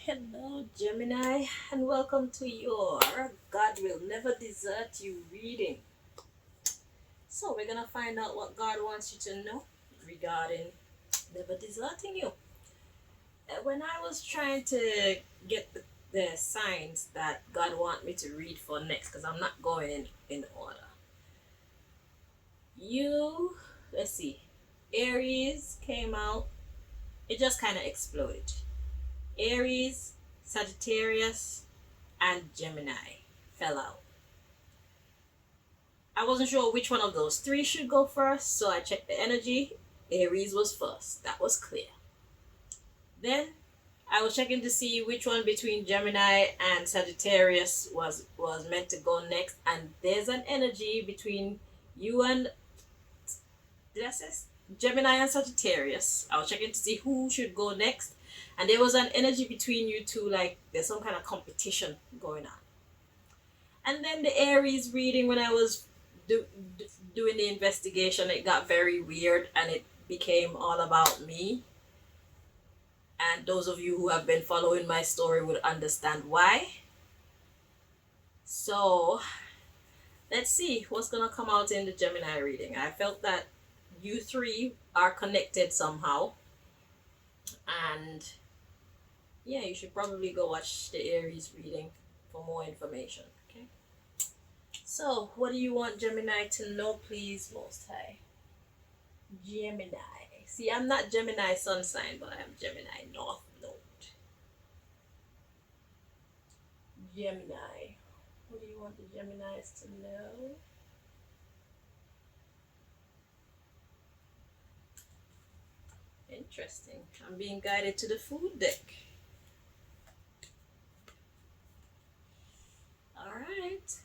Hello, Gemini, and welcome to your God Will Never Desert You reading. So, we're gonna find out what God wants you to know regarding never deserting you. When I was trying to get the signs that God want me to read for next, because I'm not going in order. You, let's see, Aries came out, it just kind of exploded. Aries, Sagittarius, and Gemini fell out. I wasn't sure which one of those three should go first, so I checked the energy. Aries was first. That was clear. Then I was checking to see which one between Gemini and Sagittarius was meant to go next, and there's an energy between you and did I say Gemini and Sagittarius. I was checking to see who should go next, and there was an energy between you two, like there's some kind of competition going on. And then the Aries reading, when I was doing the investigation, it got very weird and it became all about me. And those of you who have been following my story would understand why. So let's see what's going to come out in the Gemini reading. I felt that you three are connected somehow. And yeah, you should probably go watch the Aries reading for more information. Okay. So, what do you want Gemini to know, please, Most High? Gemini. See, I'm not Gemini sun sign, but I'm Gemini North Node. Gemini. What do you want the Geminis to know? Interesting. I'm being guided to the food deck. Alright.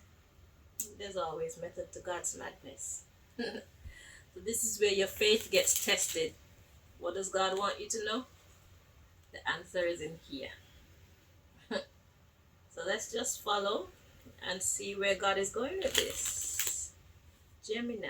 There's always method to God's madness. So this is where your faith gets tested. What does God want you to know? The answer is in here. So let's just follow and see where God is going with this. Gemini.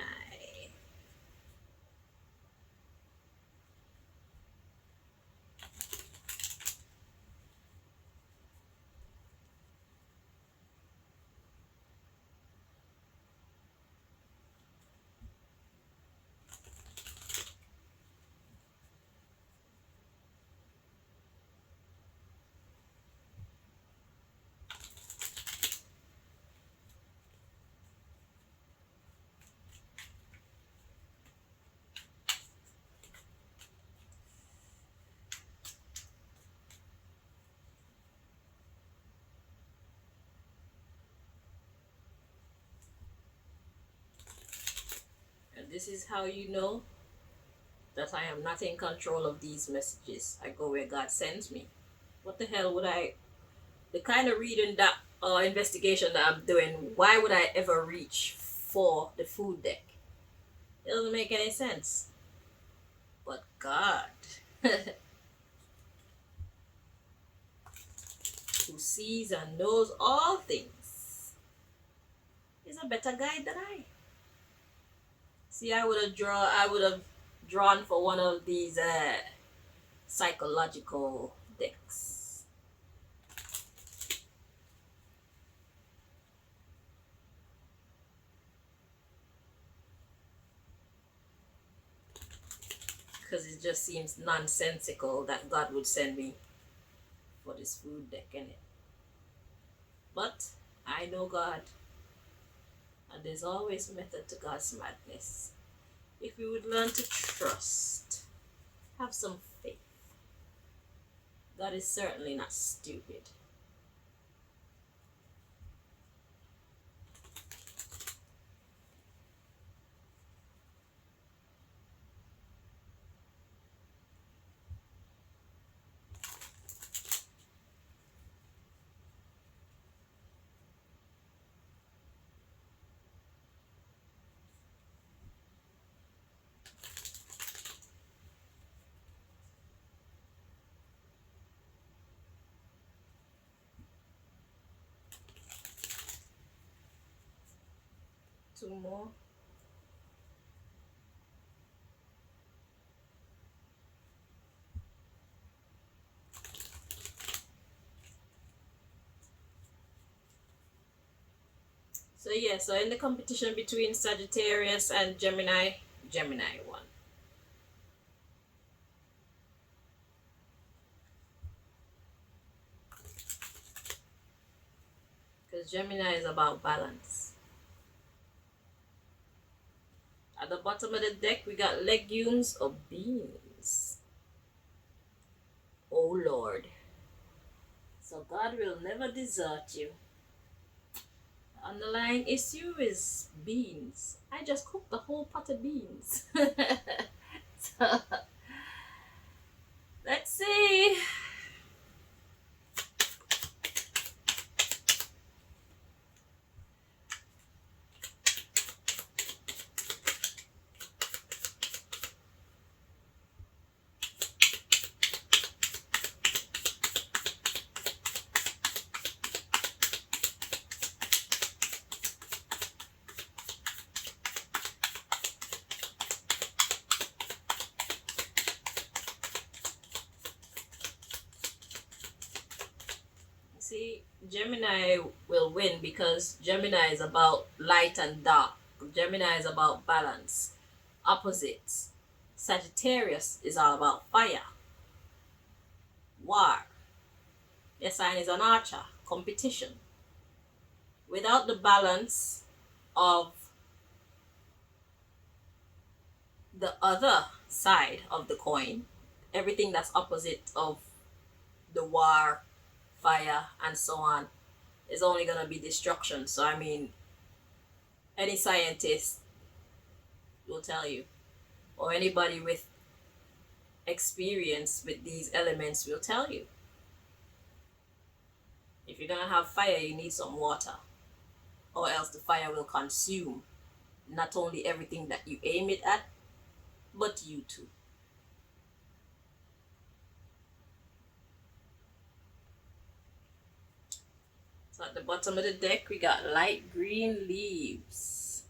And this is how you know that I am not in control of these messages. I go where God sends me. What the hell would I, the kind of reading that investigation that I'm doing, why would I ever reach for the food deck? It doesn't make any sense. But God, who sees and knows all things, is a better guide than I. See, I would have drawn for one of these psychological decks. Because it just seems nonsensical that God would send me for this food deck in it. But I know God, and there's always a method to God's madness. If we would learn to trust, have some faith. God is certainly not stupid. Two more. So yeah, so in the competition between Sagittarius and Gemini, Gemini won. Because Gemini is about balance. At the bottom of the deck, we got legumes or beans. Oh Lord. So God will never desert you. The underlying issue is beans. I just cooked the whole pot of beans. So, let's see. See, Gemini will win because Gemini is about light and dark. Gemini is about balance. Opposites. Sagittarius is all about fire. War. Their sign is an archer. Competition. Without the balance of the other side of the coin, everything that's opposite of the war, fire, and so on, is only going to be destruction. So, I mean, any scientist will tell you, or anybody with experience with these elements will tell you. If you're going to have fire, you need some water, or else the fire will consume not only everything that you aim it at, but you too. So at the bottom of the deck, we got light green leaves.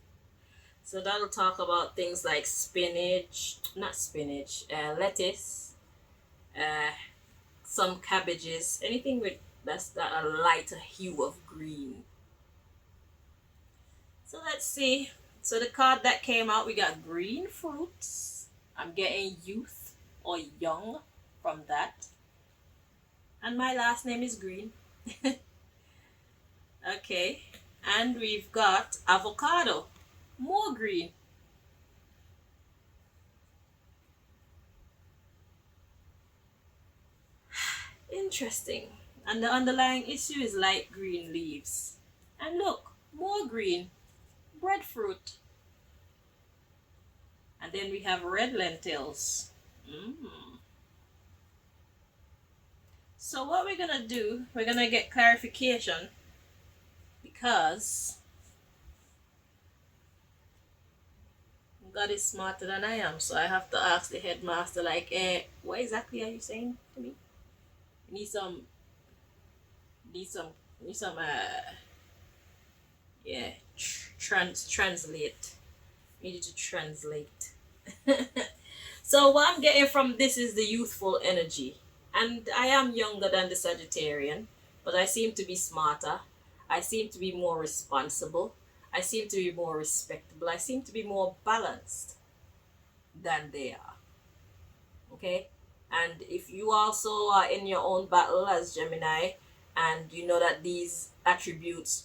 So that'll talk about things like spinach, not spinach, lettuce, some cabbages, anything with that's that a lighter hue of green. So let's see. So the card that came out, we got green fruits. I'm getting youth or young from that. And my last name is Green. Okay. And we've got avocado. More green. Interesting. And the underlying issue is light green leaves. And look, more green. Breadfruit. And then we have red lentils. So what we're going to do, we're going to get clarification because God is smarter than I am. So I have to ask the headmaster, like, what exactly are you saying to me? Need some, yeah, translate. Needed to translate. So what I'm getting from this is the youthful energy. And I am younger than the Sagittarian, but I seem to be smarter. I seem to be more responsible. I seem to be more respectable. I seem to be more balanced than they are. Okay? And if you also are in your own battle as Gemini, and you know that these attributes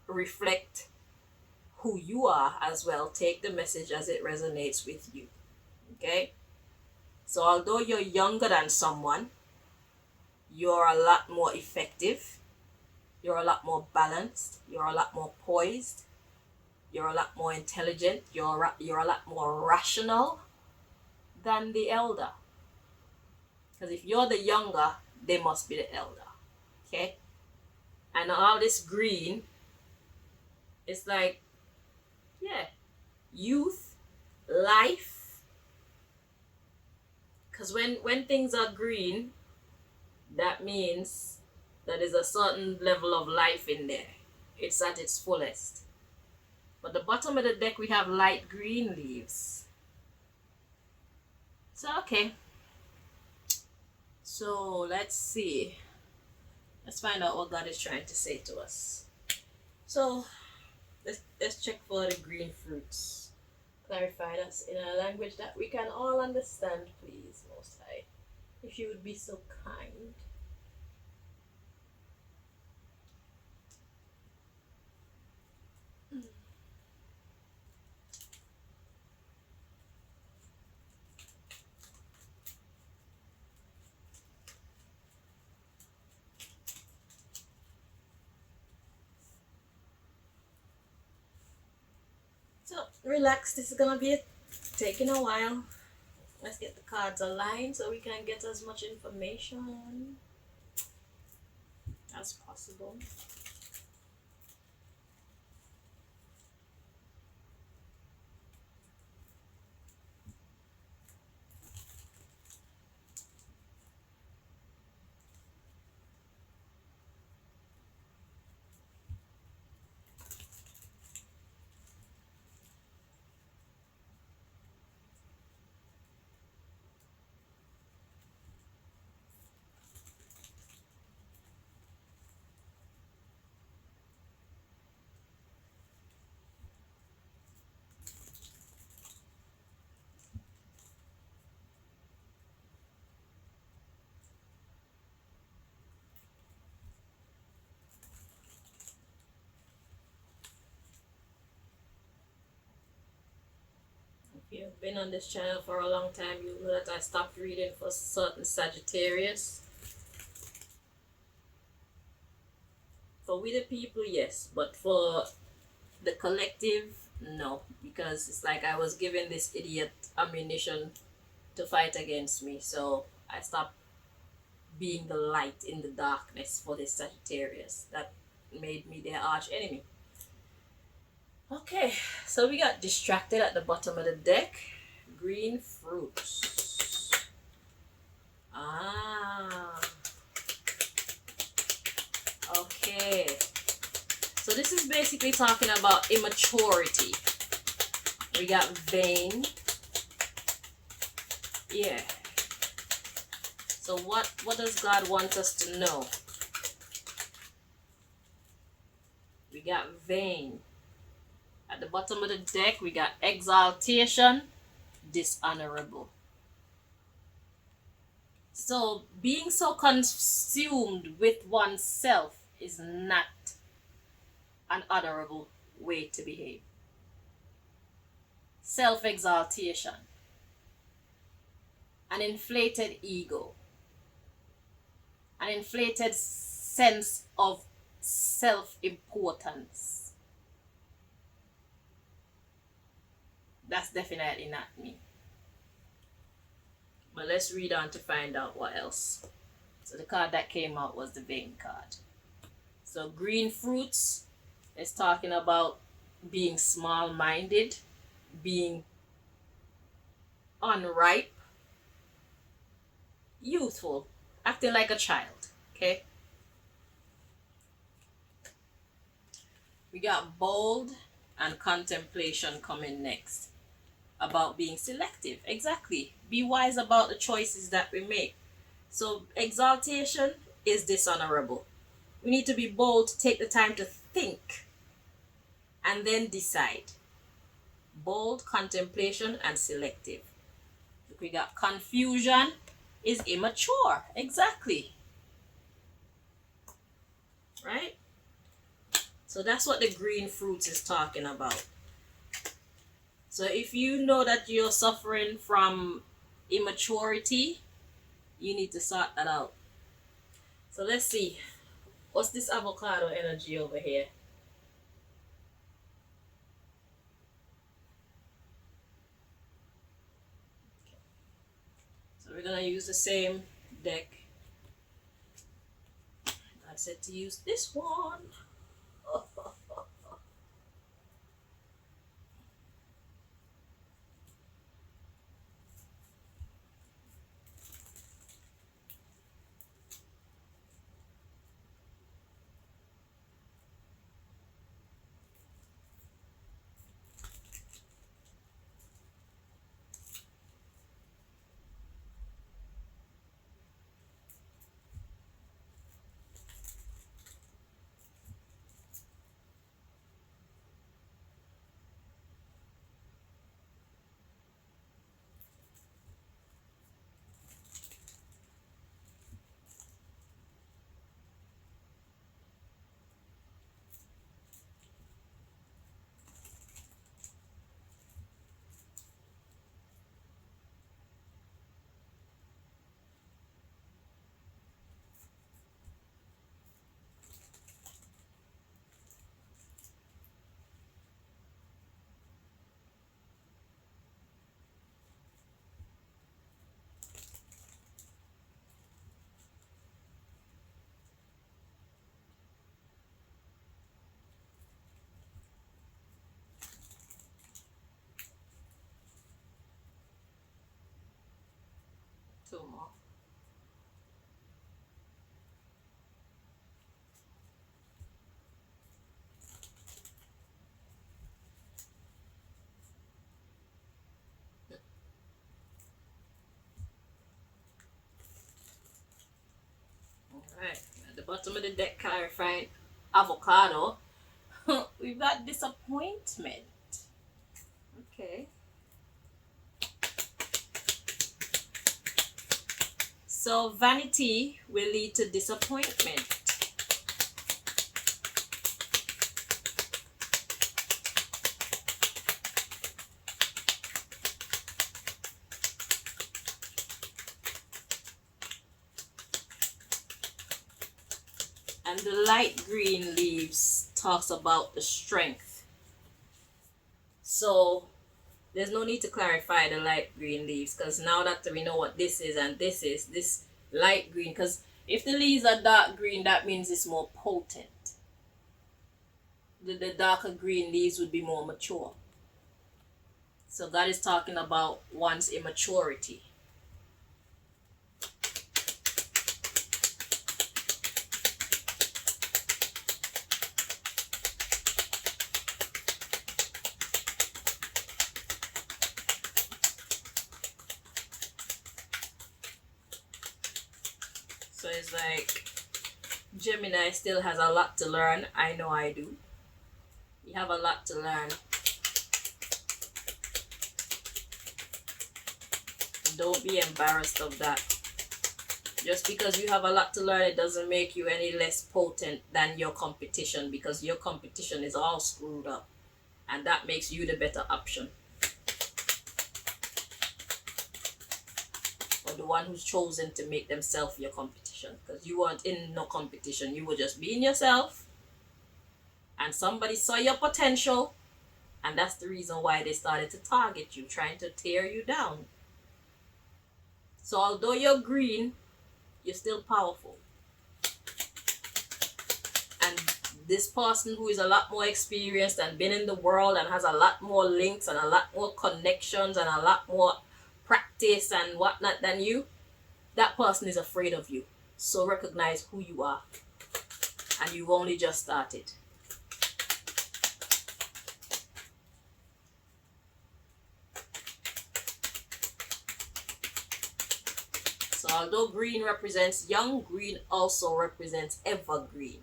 reflect who you are as well, take the message as it resonates with you. Okay? So although you're younger than someone, you're a lot more effective, you're a lot more balanced, you're a lot more poised, you're a lot more intelligent, you're a lot more rational than the elder. Because if you're the younger, they must be the elder. Okay? And all this green, it's like, yeah, youth, life. Because when things are green, that means that there's a certain level of life in there. It's at its fullest. But the bottom of the deck, we have light green leaves. So, okay. So, let's see. Let's find out what God is trying to say to us. So, Let's check for the green fruits. Clarify us in a language that we can all understand, please, Most High. If you would be so kind. So relax, this is gonna be taking a while. Let's get the cards aligned so we can get as much information as possible. If you've been on this channel for a long time, you know that I stopped reading for certain Sagittarius. For we the people, yes, but for the collective, no, because it's like I was giving this idiot ammunition to fight against me, so I stopped being the light in the darkness for this Sagittarius. That made me their arch enemy. Okay, so we got distracted at the bottom of the deck. Green fruits. Ah. Okay. So this is basically talking about immaturity. We got vain. Yeah. So what does God want us to know? We got vain. At the bottom of the deck, we got exaltation, dishonorable. So being so consumed with oneself is not an honorable way to behave. Self-exaltation, an inflated ego, an inflated sense of self-importance. That's definitely not me. But let's read on to find out what else. So the card that came out was the vain card. So green fruits is talking about being small-minded, being unripe, youthful, acting like a child. Okay? We got bold and contemplation coming next. About being selective. Exactly. Be wise about the choices that we make. So exaltation is dishonorable. We need to be bold to take the time to think and then decide. Bold, contemplation, and selective. We got confusion is immature. Exactly. Right? So that's what the green fruits is talking about. So if you know that you're suffering from immaturity, you need to sort that out. So let's see. What's this avocado energy over here? So we're going to use the same deck. I said to use this one. Two more. Alright. At the bottom of the deck clarifying avocado. We've got disappointment. Okay. So vanity will lead to disappointment. And the light green leaves talks about the strength. So there's no need to clarify the light green leaves, because now that we know what this is and this light green, because if the leaves are dark green, that means it's more potent. The darker green leaves would be more mature. So God is talking about one's immaturity. So it's like Gemini still has a lot to learn. I know I do. You have a lot to learn. Don't be embarrassed of that. Just because you have a lot to learn, it doesn't make you any less potent than your competition, because your competition is all screwed up. And that makes you the better option. Or the one who's chosen to make themselves your competition. Because you weren't in no competition. You were just being yourself. And somebody saw your potential. And that's the reason why they started to target you, trying to tear you down. So although you're green, you're still powerful. And this person who is a lot more experienced and been in the world and has a lot more links and a lot more connections and a lot more practice and whatnot than you, that person is afraid of you. So recognize who you are. And you've only just started. So although green represents young, green also represents evergreen.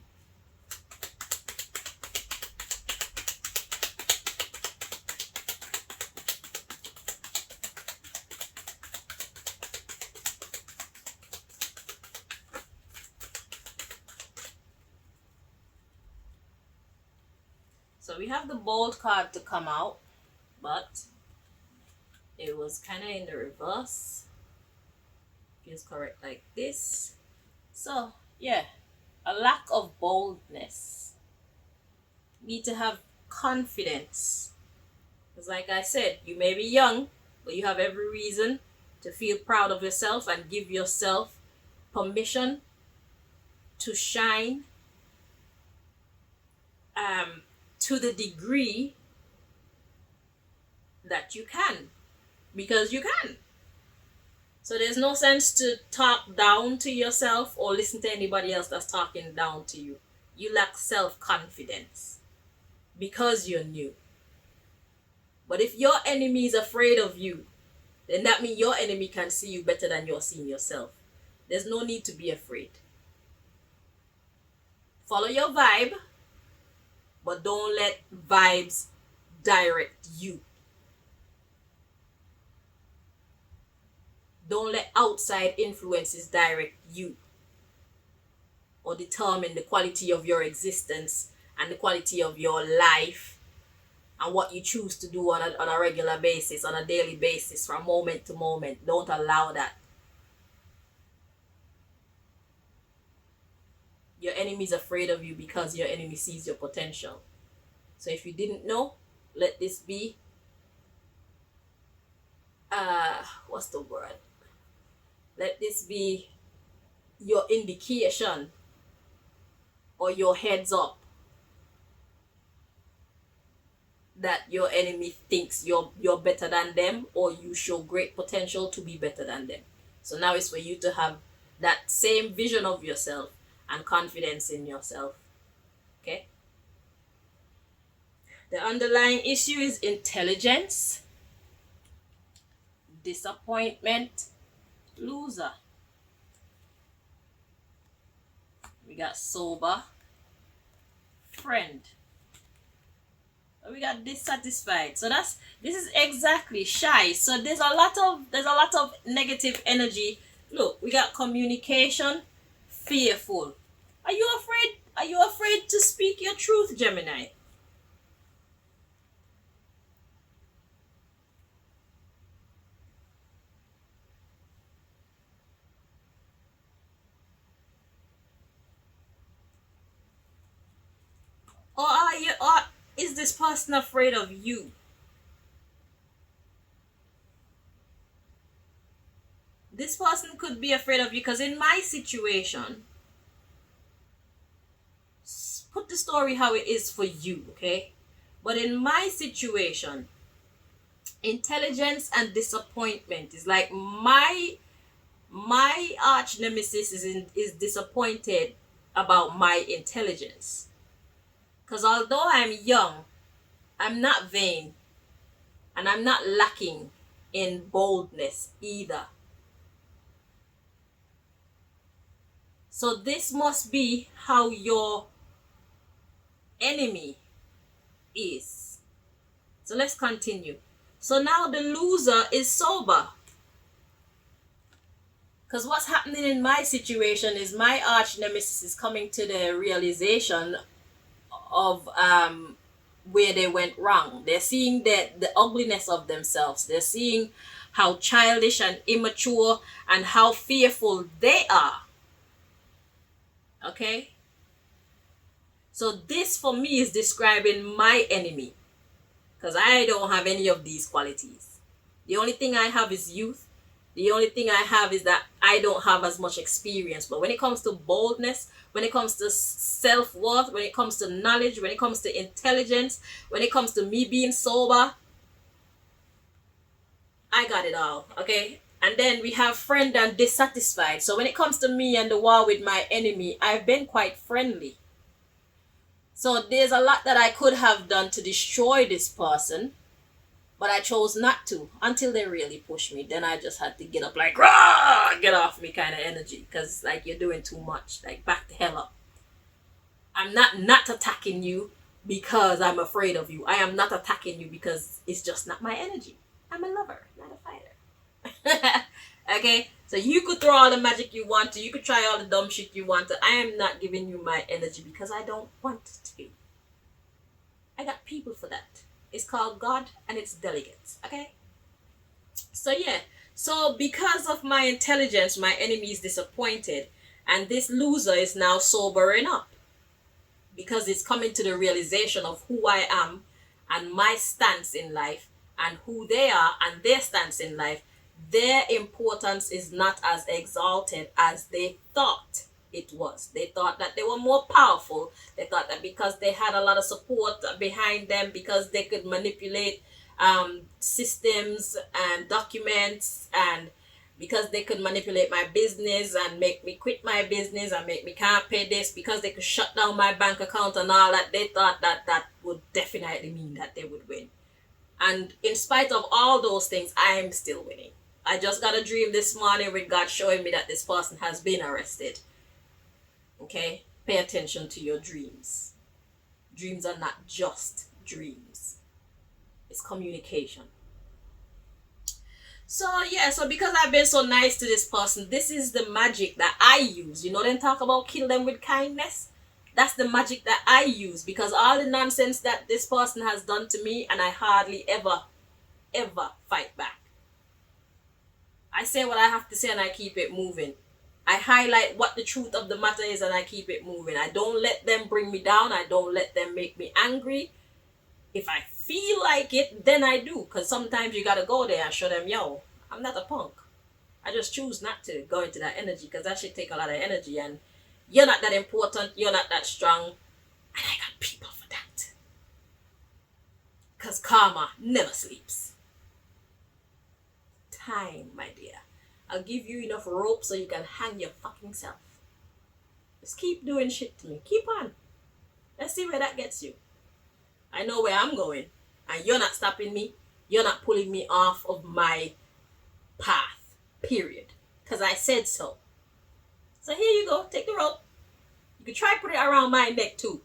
So we have the bold card to come out, but it was kind of in the reverse. Feels correct like this. So yeah, a lack of boldness. Need to have confidence. Because like I said, you may be young, but you have every reason to feel proud of yourself and give yourself permission to shine to the degree that you can. Because you can. So there's no sense to talk down to yourself or listen to anybody else that's talking down to you. You lack self-confidence because you're new. But if your enemy is afraid of you, then that means your enemy can see you better than you're seeing yourself. There's no need to be afraid. Follow your vibe, but don't let vibes direct you. Don't let outside influences direct you or determine the quality of your existence and the quality of your life and what you choose to do on a regular basis, on a daily basis, from moment to moment. Don't allow that. Your enemy is afraid of you because your enemy sees your potential. So if you didn't know, let this be, what's the word? Let this be your indication or your heads up that your enemy thinks you're better than them, or you show great potential to be better than them. So now it's for you to have that same vision of yourself and confidence in yourself. Okay? The underlying issue is intelligence, disappointment, loser. We got sober, friend. We got dissatisfied. So this is exactly shy. So there's a lot of negative energy. Look, we got communication, fearful. Are you afraid? Are you afraid to speak your truth, Gemini? Or is this person afraid of you? This person could be afraid of you because in my situation, put the story how it is for you, okay? But in my situation, intelligence and disappointment is like my arch nemesis is disappointed about my intelligence. Because although I'm young, I'm not vain and I'm not lacking in boldness either. So this must be how your enemy is. So let's continue. So now the loser is sober. Because what's happening in my situation is my arch nemesis is coming to the realization of where they went wrong. They're seeing the ugliness of themselves. They're seeing how childish and immature and how fearful they are. Okay? So this for me is describing my enemy. Because I don't have any of these qualities. The only thing I have is youth. The only thing I have is that I don't have as much experience. But when it comes to boldness, when it comes to self-worth, when it comes to knowledge, when it comes to intelligence, when it comes to me being sober, I got it all, okay? And then we have friend and dissatisfied. So when it comes to me and the war with my enemy, I've been quite friendly. So there's a lot that I could have done to destroy this person, but I chose not to until they really pushed me. Then I just had to get up like, rah, get off me kind of energy. Because like you're doing too much. Like back the hell up. I'm not attacking you because I'm afraid of you. I am not attacking you because it's just not my energy. I'm a lover, not a fighter. Okay? So you could throw all the magic you want to. You could try all the dumb shit you want to. I am not giving you my energy because I don't want to. I got people for that. It's called God and it's delegates. Okay? So yeah. So because of my intelligence, my enemy is disappointed. And this loser is now sobering up. Because it's coming to the realization of who I am and my stance in life and who they are and their stance in life. Their importance is not as exalted as they thought it was. They thought that they were more powerful. They thought that because they had a lot of support behind them, because they could manipulate systems and documents, and because they could manipulate my business and make me quit my business and make me can't pay this, because they could shut down my bank account and all that, they thought that that would definitely mean that they would win. And in spite of all those things, I'm still winning. I just got a dream this morning with God showing me that this person has been arrested. Okay? Pay attention to your dreams. Dreams are not just dreams. It's communication. So yeah, so because I've been so nice to this person, this is the magic that I use. You know them talk about kill them with kindness? That's the magic that I use, because all the nonsense that this person has done to me, and I hardly ever fight back. I say what I have to say and I keep it moving. I highlight what the truth of the matter is and I keep it moving. I don't let them bring me down. I don't let them make me angry. If I feel like it, then I do. Because sometimes you got to go there and show them, yo, I'm not a punk. I just choose not to go into that energy because that should take a lot of energy. And you're not that important. You're not that strong. And I got people for that. Because karma never sleeps. Time, my dear. I'll give you enough rope so you can hang your fucking self. Just keep doing shit to me. Keep on. Let's see where that gets you. I know where I'm going. And you're not stopping me. You're not pulling me off of my path. Period. Because I said so. So here you go. Take the rope. You can try put it around my neck too.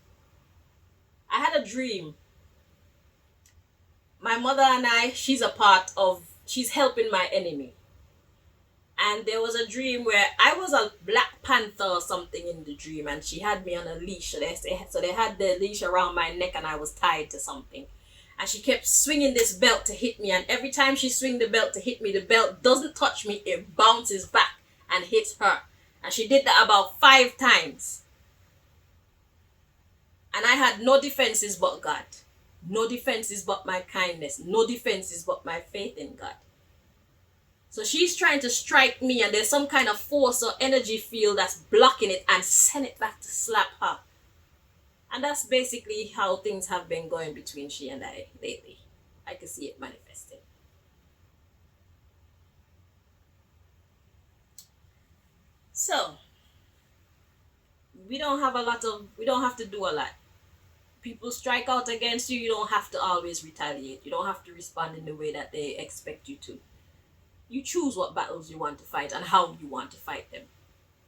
I had a dream. My mother and I, she's helping my enemy. And there was a dream where I was a Black Panther or something in the dream, and she had me on a leash. So they had the leash around my neck and I was tied to something. And she kept swinging this belt to hit me, and every time she swung the belt to hit me, the belt doesn't touch me, it bounces back and hits her. And she did that about 5 times. And I had no defenses but God. No defenses but my kindness. No defenses but my faith in God. So she's trying to strike me, and there's some kind of force or energy field that's blocking it and send it back to slap her. And that's basically how things have been going between she and I lately. I can see it manifesting. So, we don't have to do a lot. People strike out against you, you don't have to always retaliate. You don't have to respond in the way that they expect you to. You choose what battles you want to fight and how you want to fight them.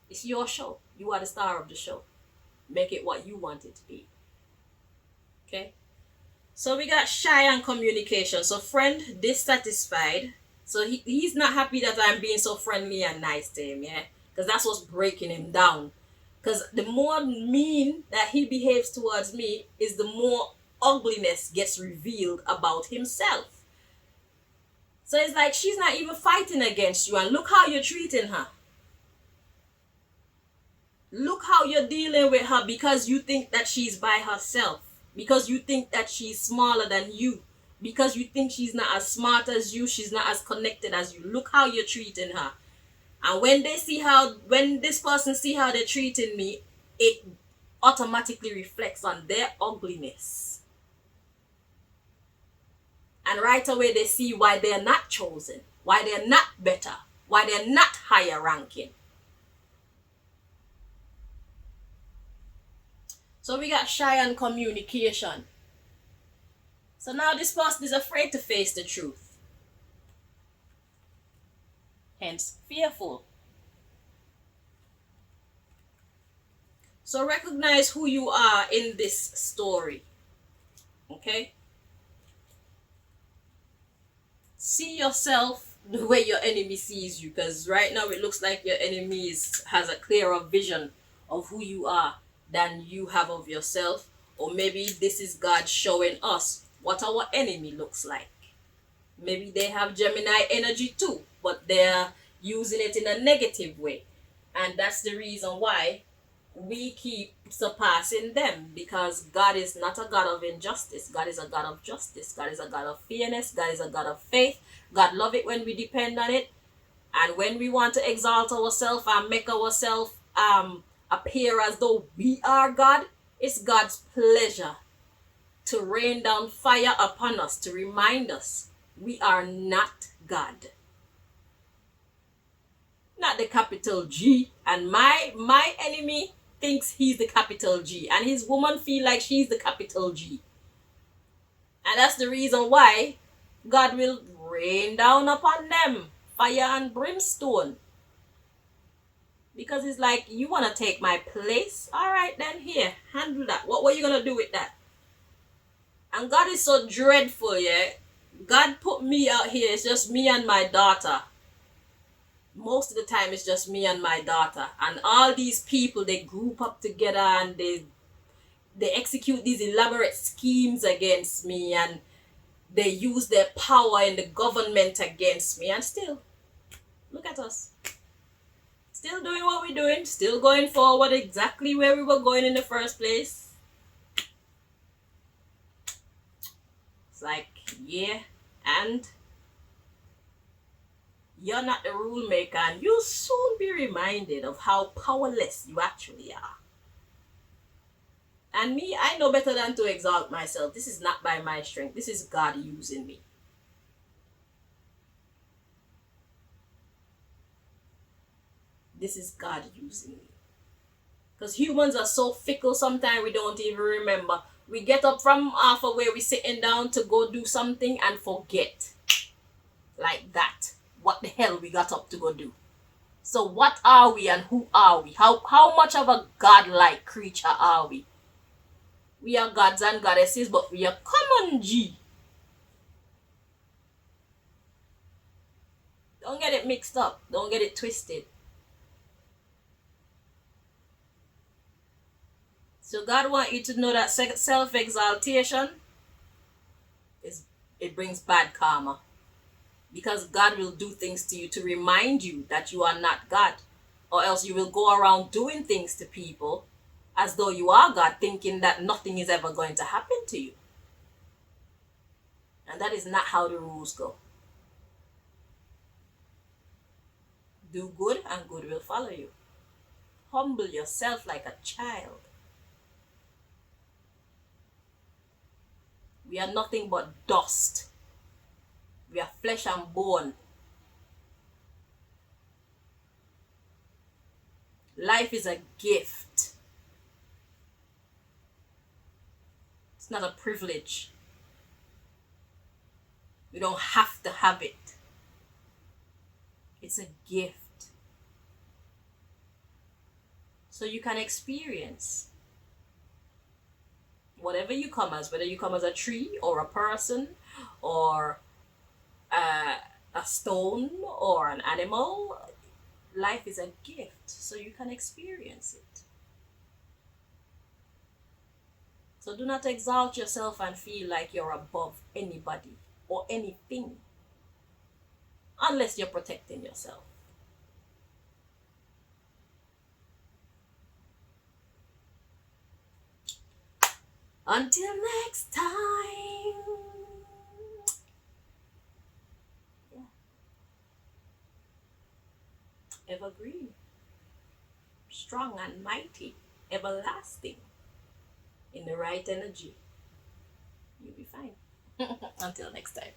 It's your show. You are the star of the show. Make it what you want it to be. Okay? So we got shy and communication. So friend dissatisfied. So he's not happy that I'm being so friendly and nice to him, yeah? Because that's what's breaking him down. Because the more mean that he behaves towards me is the more ugliness gets revealed about himself. So it's like she's not even fighting against you, and look how you're treating her. Look how you're dealing with her because you think that she's by herself. Because you think that she's smaller than you. Because you think she's not as smart as you, she's not as connected as you. Look how you're treating her. And when this person see how they're treating me, it automatically reflects on their ugliness. And right away they see why they're not chosen, why they're not better, why they're not higher ranking. So we got shy and communication. So now this person is afraid to face the truth. Hence, fearful. So recognize who you are in this story. Okay? See yourself the way your enemy sees you, because right now it looks like your enemy has a clearer vision of who you are than you have of yourself. Or maybe this is God showing us what our enemy looks like. Maybe they have Gemini energy too, but they're using it in a negative way. And that's the reason why we keep surpassing them, because God is not a God of injustice. God is a God of justice. God is a God of fairness. God is a God of faith. God loves it when we depend on it. And when we want to exalt ourselves and make ourselves appear as though we are God, it's God's pleasure to rain down fire upon us, to remind us we are not God. Not the capital G. And my enemy thinks he's the capital G. And his woman feel like she's the capital G. And that's the reason why God will rain down upon them fire and brimstone. Because it's like, you want to take my place? Alright then, here, handle that. What were you going to do with that? And God is so dreadful, yeah? God put me out here, it's just me and my daughter. Most of the time it's just me and my daughter. And all these people, they group up together and they execute these elaborate schemes against me, and they use their power in the government against me. And still, look at us. Still doing what we're doing, still going forward exactly where we were going in the first place. It's like, yeah, and you're not the rule maker, and you'll soon be reminded of how powerless you actually are. And me, I know better than to exalt myself. This is not by my strength. This is God using me. this is God using me. Because humans are so fickle, sometimes we don't even remember. We get up from half of where we're sitting down to go do something and forget. Like that. What the hell we got up to go do. So what are we and who are we? How much of a godlike creature are we? We are gods and goddesses, but we are common G. Don't get it mixed up. Don't get it twisted. So God wants you to know that self-exaltation it brings bad karma. Because God will do things to you to remind you that you are not God. Or else you will go around doing things to people as though you are God, thinking that nothing is ever going to happen to you. And that is not how the rules go. Do good and good will follow you. Humble yourself like a child. We are nothing but dust. We are flesh and bone. Life is a gift. It's not a privilege. We don't have to have it. It's a gift. So you can experience whatever you come as, whether you come as a tree or a person or a stone or an animal. Life is a gift, so you can experience it. So do not exalt yourself and feel like you're above anybody or anything, unless you're protecting yourself. Until next time. Yeah. Evergreen. Strong and mighty. Everlasting. In the right energy. You'll be fine. Until next time.